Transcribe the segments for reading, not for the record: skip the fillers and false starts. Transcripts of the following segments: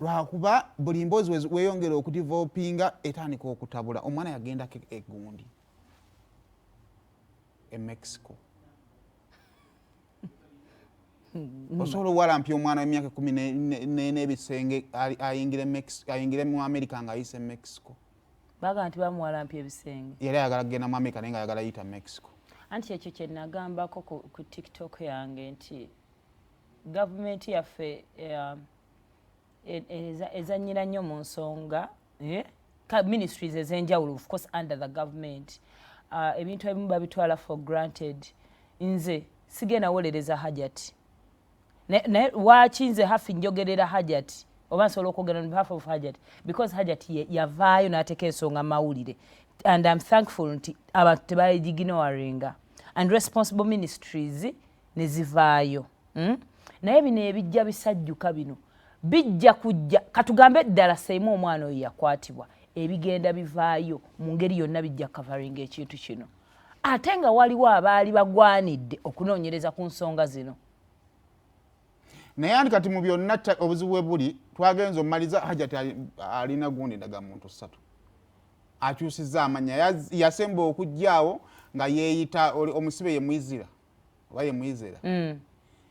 lwakuba buli mboozi weeyongera okudivelopinga etandika okutabula. Omwana yagendako eggundi e Mexico. Osobola owalampya omwana w'emyaka 14 n'ebisenge ayingire mu America ng'ayise Mexico. Baga nti bamuwalampya ebisenge. Yali ayagala kugenda mu America naye nga ayagala yita Mexico. Anti ekyo kye nagambako ku TikTok yange nti gavumenti yaffe ezannyira nnyo mu nsonga ministries ez'enjawulo, of course under the government. Ebintu ebimu babitwala for granted. Nze sigenda wolereza Hajji. Waki nze hafi njogerera Hajji oba nsobola okwogera on behalf of Hajji because Hajji yavaayo n'ateeka ensonga mawulire, and I'm thankful nti abantu tebayiginowaringa and responsible ministries ne zivaayo. Naye bino ebijja bisajjuka bino bijja kujja katugambe ddala seimu omwana oyo yakwatibwa, ebigenda bivaayo mu ngeri yonna bijja covering ekintu kino, ate nga waliwo abaali bagwanidde okunoonyereza ku nsonga zino. Naye andi kati mu byonna obuzibu bwe buli twagenza omumaliza Hajji alina gundi ndaga muntu 3 akyusizza amanya. Yasemba okujjaawo nga yeeyita omusibe ye Mwizira oba ye Mwizera.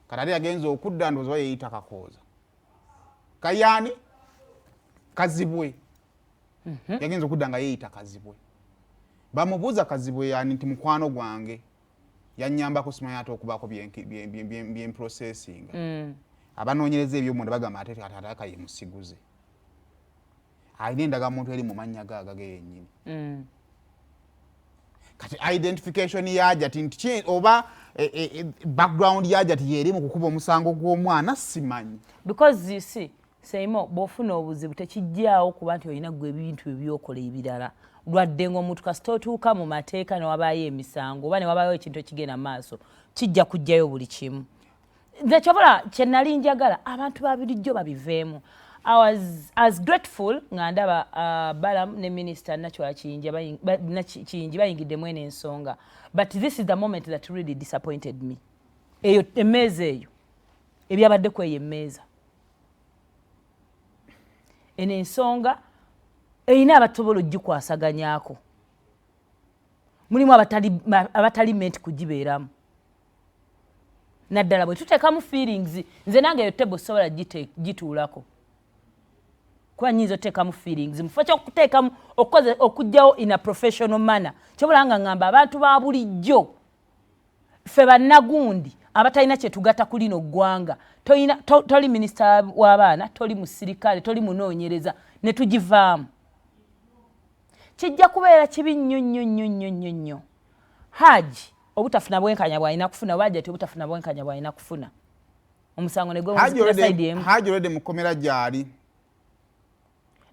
Kati ate yagenza okudda ndowooza yeeyita Kakooza Kayani Kazibwe. Yagenza okudda nga yeeyita Kazibwe. Bamubuuza Kazibwe yani nti mukwano gwange yannyambako simanyi ate okubaako byemprocessinga. Abanoonyereza ebyomunda bagamba ate ataka ye musiguze. Alina endagamuntu eri mu mannya gaagage yennyini. Kati identification ya Hajji oba background ya Hajji yeri mu kukuba omusango gw'omwana simanyi. Because you see, Seimo, bw'ofuna obuzibu tekijjaawo kuba nti olina gwe ebintu ebyokola ebirala. Lwadde ng'omuntu kasita otuuka mu mateeka ne wabaayo emisango oba ne wabaayo ekintu ekigenda mu maaso kijja kujjayo buli kimu. Nze kyobola kye nali njagala abantu ba bulijjo babiveemu. I was as grateful nga ndaba Balaam ne Minister Nakiwala Kiyingi bayingidde mwene ensonga. But this is the moment that really disappointed me. Eyo emmeeza eyo ebyabadde ku eyo emmeeza. Eno ensonga erina abatobola ogikwasaganyaako. Mulimu abatali meant kugibeeramu. Naddala bwe tuteekamu feelings, nze nange eyo tebo sobola gituulako. Kuba nnyinza oteekamu feelings. Mufo ky'okuteekamu okugyawo in a professional manner. Kyobola nga ngamba abantu ba bulijjo ffe bannagundi abatalina kye tugatta ku lino ggwanga. Toli minisita w'abaana, toli musirikale, toli munoonyereza, ne tugivaamu. Kijja kubeera kibi nnyo. Hajji obutafuna bwenkanya bw'alina kufuna, oba Hajji obutafuna bwenkanya bw'alina kufuna. Omusango ne gwe side emu. Hajji olwedde mu kkomera gy'ali.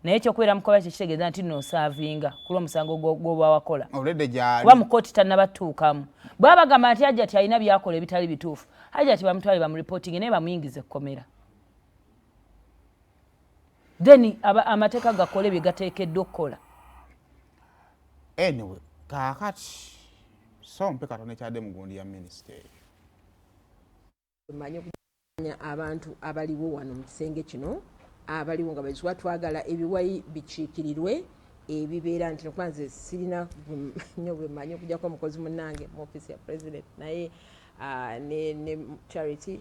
Naye ekyokubeera mu kkomera kitegeeza nti nno osaavinga ku lw'omusango gw'oba wakola. Olwedde gy'ali. Kuba mu kkooti tannabatuukamu. Bw'aba bagamba nti Hajji alina byakola ebitali bituufu, Hajji bamutwale bamuripootinge naye bamuyingize ekkomera. Then amateeka gakole bye gateekeddwa okukola. Anyway, kaakati so mpe Katonda ekyadde mu gundi ya minisita eyo. Manyi okumanya abantu abaliwo wano mu kisenge kino abaliwo nga bazwa twagala ebiwayi bikiikirirwe ebibeera nti kwanza sirina nnyo bwe manyi okujjako omukozi munnange mu office ya president naye ne charity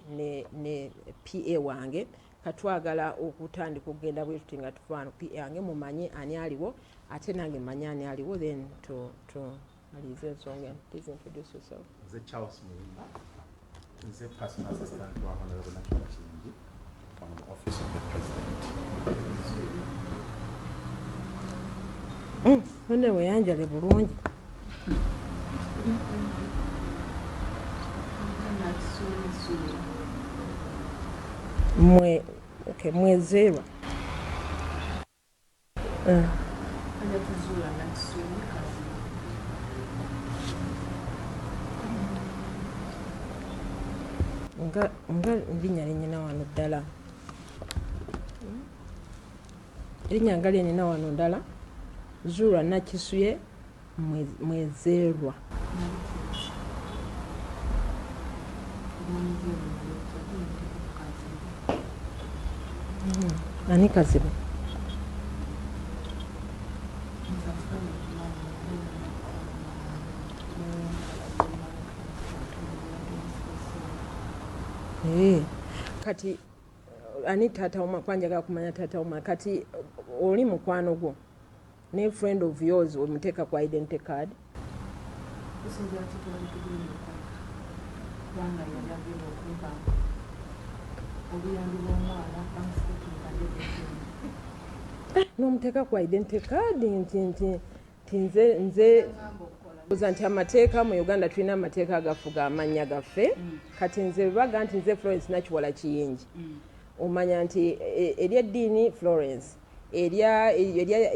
ne PA wange katwagala okutandika okugenda bwe tuti nga tufaano PA wange mumanye ani aliwo ate nange manya ani aliwo then to Alize Nsonga, please introduce yourself. The Charles Mulimba, the personal assistant to Honorable Nakiwala Kiyingi from the office of the president. Hone weyanjale bulungi. Mwezerwa. Nga linnya linnyina wano ddala. Linnya nga linnyina wano ddala. Zuula Nakisuye Mwezerwa. Ani kazibu? Kati ani tata uma kwanjaga kumanya tata uma kati oli mukwano gwo ne friend of yours omuteka kwa identity card n'omuteka kwa identity card nze nti amateeka mu Uganda tulina amateeka agafuga amanya gaffe kati nze baga nti nze Florence Nakiwala Kiyingi omanya nti eryeddiini Florence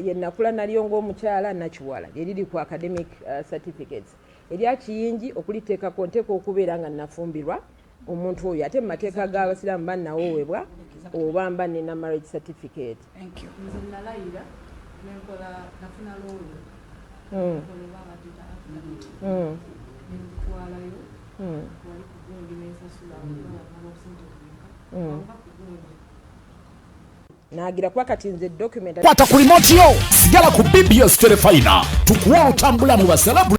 yenakula nalyo ng'omukyala Nakiwala eriri ku academic certificates erya Kiyingi okuliteekako nteeka okubeera nga nafumbirwa omuntu oyo ate mu mateeka g'abasiraamu bannawoowebwa oba mba nina marriage certificate. Nagira kwa kati nze document kwata ku remote yo sigala ku BBS Telefina tukuwa otambula mu basalabu